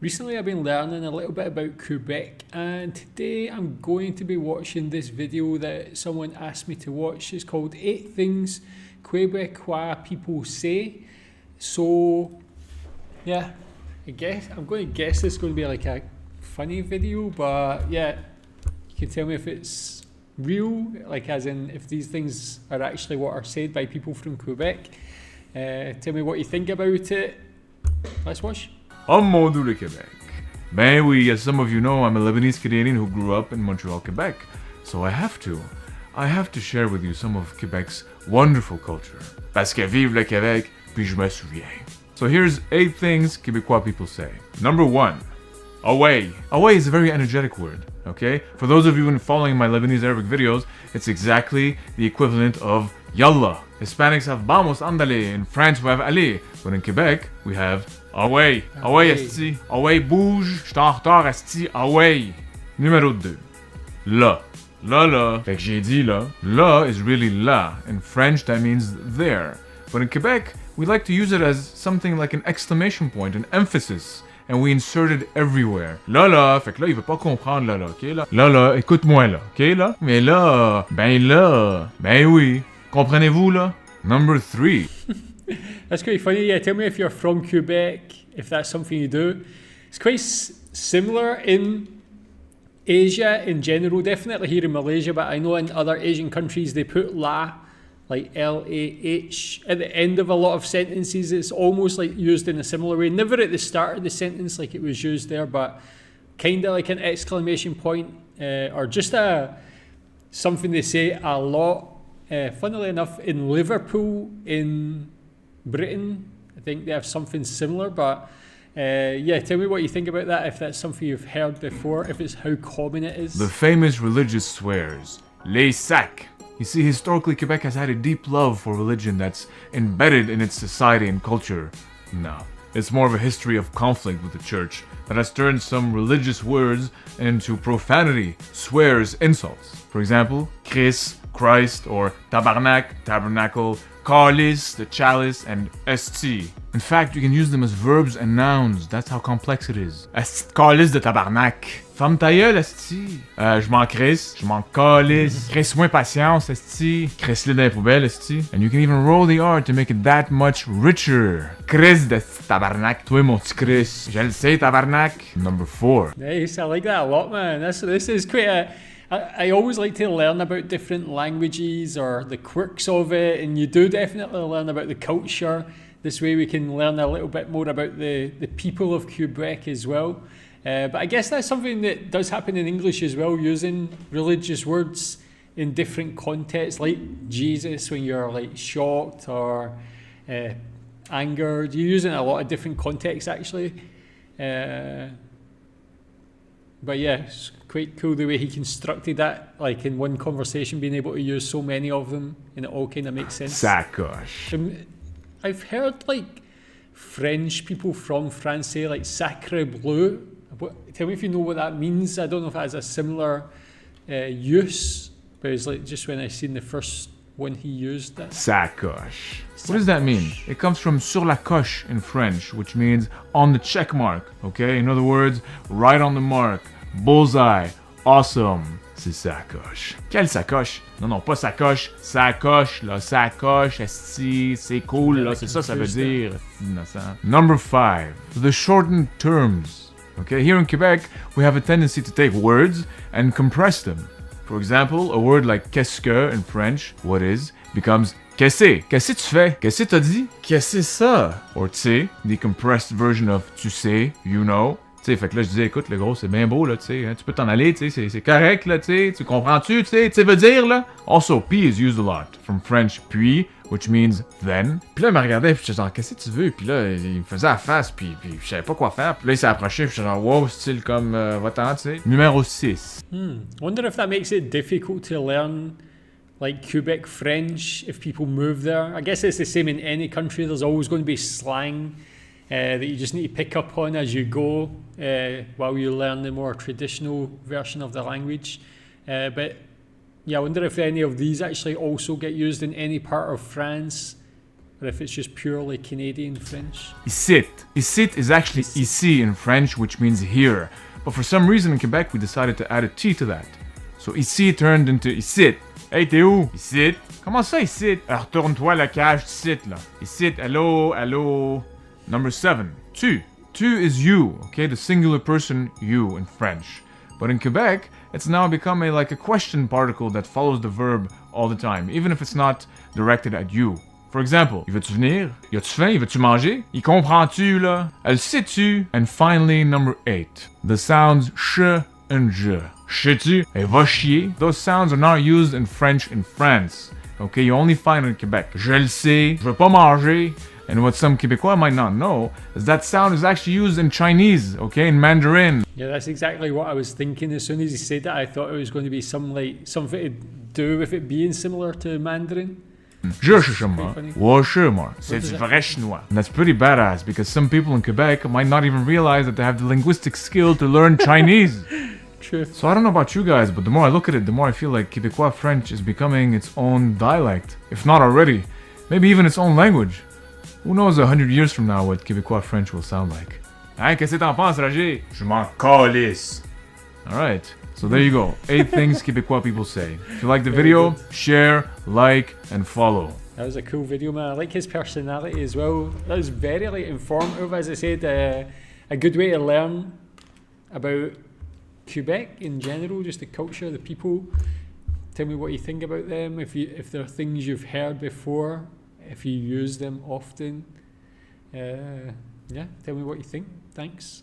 Recently I've been learning a little bit about Quebec, and today I'm going to be watching this video that someone asked me to watch. It's called 8 Things Québécois People Say. So yeah, I'm going to guess it's going to be like a funny video, but yeah, you can tell me if it's real, like as in if these things are actually what are said by people from Quebec. Tell me what you think about it. Let's watch. Oh mon Dieu, le Québec. Ben oui, as some of you know, I'm a Lebanese Canadian who grew up in Montreal, Quebec. So I have to share with you some of Quebec's wonderful culture. Parce que vive le Québec, puis je me souviens. So here's 8 things Québécois people say. Number 1, away. Away is a very energetic word, okay? For those of you who are following my Lebanese Arabic videos, it's exactly the equivalent of yalla. Hispanics have vamos, andale. In France, we have aller. But in Quebec, we have away. Away, esti. Away, bouge. J'suis en retard, esti. Away. Numéro 2. La. La. Fait que j'ai dit la. La is really la. In French, that means there. But in Quebec, we like to use it as something like an exclamation point, an emphasis. And we insert it everywhere. Là, fait que là, il veut pas comprendre là, ok là? Là, écoute-moi là, ok là? Mais là, ben oui. Comprenez-vous là? Number 3. That's quite funny. Yeah, tell me if you're from Quebec, if that's something you do. It's quite similar in Asia in general, definitely here in Malaysia, but I know in other Asian countries they put la, like L-A-H, at the end of a lot of sentences. It's almost like used in a similar way. Never at the start of the sentence like it was used there, but kind of like an exclamation point or just something they say a lot. Funnily enough, in Liverpool, in Britain, I think they have something similar, but yeah, tell me what you think about that, if that's something you've heard before, if it's how common it is. The famous religious swears, les sacs. You see, historically, Quebec has had a deep love for religion that's embedded in its society and culture. No, it's more of a history of conflict with the church that has turned some religious words into profanity, swears, insults. For example, Chris, Christ, or tabarnak, tabernacle, calice, the chalice, and esti. In fact, you can use them as verbs and nouns. That's how complex it is. Esti, calice de tabarnak. Ferme ta gueule, esti. Je m'en crisse, je m'en calisse. Crisse-moi patience, esti. Crisse-le dans les poubelles, esti. And you can even roll the R to make it that much richer. Chris de tabarnak. Toi, mon petit Chris. Je le sais, tabarnak. Number 4. Nice, I like that a lot, man. This is quite a... I always like to learn about different languages or the quirks of it, and you do definitely learn about the culture. This way we can learn a little bit more about the people of Quebec as well. But I guess that's something that does happen in English as well, using religious words in different contexts, like Jesus when you're like shocked or angered. You use it in a lot of different contexts actually. But yeah, it's quite cool the way he constructed that, like in one conversation, being able to use so many of them, and it all kind of makes sense. Sacoche. I've heard like French people from France say like sacre bleu. Tell me if you know what that means. I don't know if it has a similar use, but it's like just when I seen the first one he used that. Sacoche. What does that mean? It comes from sur la coche in French, which means on the check mark, okay? In other words, right on the mark, bullseye, awesome. C'est sacoche. Quelle sacoche? Non, pas sacoche, sacoche, là, sacoche, esti, c'est cool, là, c'est ça, ça veut dire. Innocent. Number 5, the shortened terms. Okay, here in Quebec, we have a tendency to take words and compress them. For example, a word like qu'est-ce que in French, what is, becomes qu'est-ce? Qu'est-ce tu fais? Qu'est-ce t'as dit? Qu'est-ce ça? Or tu sais, the compressed version of tu sais, you know. Tu sais, fait que là je disais, écoute, le gros, c'est bien beau, là, tu sais, hein, tu peux t'en aller, tu sais, c'est correct, là, tu sais, comprends-tu, tu sais, veut dire, là? Also, puis is used a lot, from French puis, which means then. Puis là, il me regardait, puis j'étais genre, qu'est-ce que tu veux? Puis là, il me faisait la face, puis je savais pas quoi faire. Puis là, il s'est approché, puis j'étais genre, wow, style comme, va-t'en, tu sais. Numéro 6. Wonder if that makes it difficult to learn like Quebec French if people move there. I guess it's the same in any country. There's always going to be slang that you just need to pick up on as you go while you learn the more traditional version of the language. But yeah, I wonder if any of these actually also get used in any part of France or if it's just purely Canadian French. Ici. Ici is actually ici in French, which means here. But for some reason in Quebec, we decided to add a T to that. So ici turned into ici. Hey, t'es où? Ici. Comment ça, ici? Retourne-toi la cage d'ici, là. Ici, allô, allô. Number 7. Tu. Tu is you, okay? The singular person, you, in French. But in Quebec, it's now become like a question particle that follows the verb all the time, even if it's not directed at you. For example, y veux-tu venir? Y a-tu faim? Y veux-tu manger? Y comprends-tu, là? Elle sait-tu? And finally, number 8. The sounds sh and je. Sais-tu? Et va chier. Those sounds are not used in French in France. Okay, you only find it in Quebec. Je le sais. Je veux pas manger. And what some Québécois might not know is that sound is actually used in Chinese, okay, in Mandarin. Yeah, that's exactly what I was thinking. As soon as he said that, I thought it was going to be something to do with it being similar to Mandarin. je是什么？我是嘛？C'est du vrai chinois. And that's pretty badass because some people in Quebec might not even realize that they have the linguistic skill to learn Chinese. True. So I don't know about you guys, but the more I look at it, the more I feel like Québécois French is becoming its own dialect, if not already, maybe even its own language. Who knows 100 years from now what Québécois French will sound like? Hein, qu'est-ce que t'en penses, Roger? Je m'en calisse. Alright, so there you go. 8 things Québécois people say. If you like the video, share, like, and follow. That was a cool video, man. I like his personality as well. That was very informative, as I said. A good way to learn about Quebec in general, just the culture, the people. Tell me what you think about them. If there are things you've heard before, if you use them often. Yeah, tell me what you think. Thanks.